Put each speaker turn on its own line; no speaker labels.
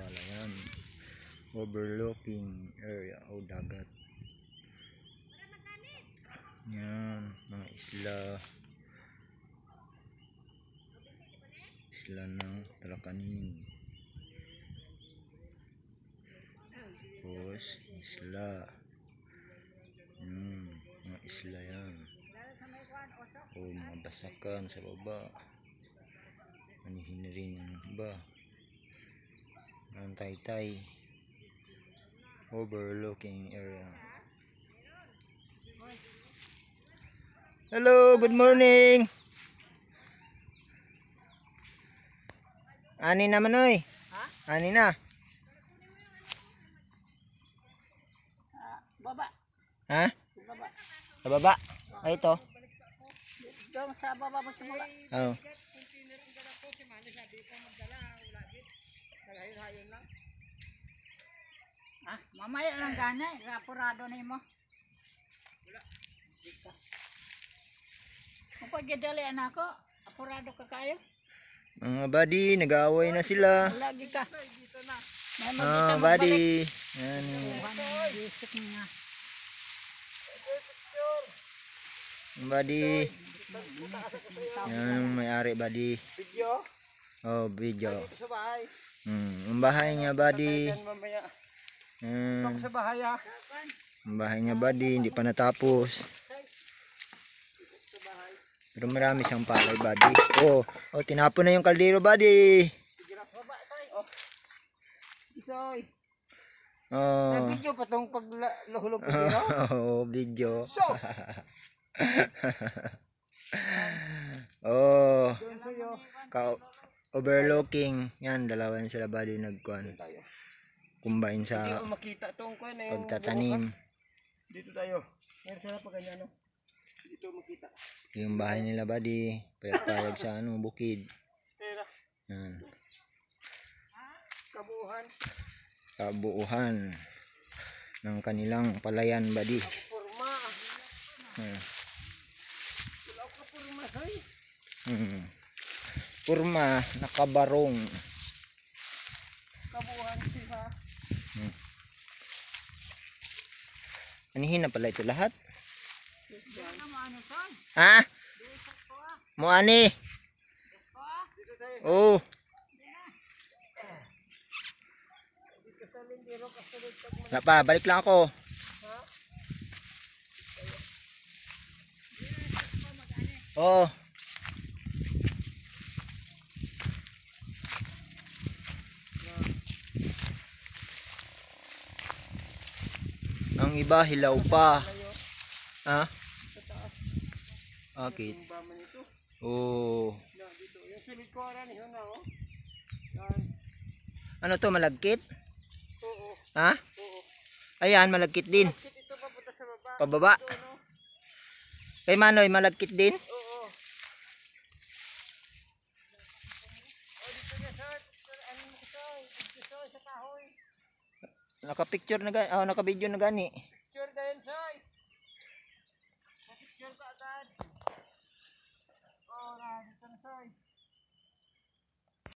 palayan, overlooking area o dagat. Yan, mga isla ng Talakanin. Tapos isla, mga isla yan, o mga basakan sa baba, manihin rin yung iba. Ang Taytay overlooking area. Hello, good morning. Ani naman oy. Ha? Ani na.
Baba.
Ha?
Baba.
Sa baba. Ay ito.
Doon sa baba mo sa baba.
Oh.
Ah, mamaya lang gana, rapurado na mo. Kapag gidalian ako, apurado ka kayo.
Mga buddy, nag-aaway na sila.
Lagi ka.
Buddy. Yan. Buddy. Yan, may-ari buddy.
Video?
Oh, video.
Dito sa bahay.
Ang bahay niya buddy.
Ako sa bahay ha.
Ang bahay niya buddy, hindi pa natapos. Pero marami siyang palay buddy. Oh, tinapon na yung kaldero buddy.
Isoy.
Oh.
Video pa tong paglahulog ko dito.
Oh, video.
So.
Oh.
Doon sa'yo.
Overlooking. Yan, dalawa na sila buddy nagkuhan. Combine
Hindi
sa
ko makita tong kuan na yung
pagtatanim.
dito tayo. Meron sila pa ganyan no. Dito makita.
Yung bahay nila buddy, payag sa bukid.
Tera.
Yan.
Kabuuhan.
Kabuuhan ng kanilang palayan buddy.
Porma. Wala ko porma say.
Porma nakabarong.
Kabuuhan sila.
Anihin na pala ito lahat. Ha? Mo ani? Oh. Wala pa, balik lang ako. Oh. Ang iba hilaw pa. Ha? Okay. Oh.
Dito, yung silikoran yun na oh.
Ano to, malagkit?
Oo.
Ha?
Oo.
Ayan, malagkit din.
Ito papunta sa baba.
Pababa.
Ito, no?
Kay Manoy, malagkit din?
Oo. Dito niya sa ano mo sa kahoy.
Naka-picture na gani, naka-video na gani.
Picture dayon say. Picture ka agad. Oh, na dito na say.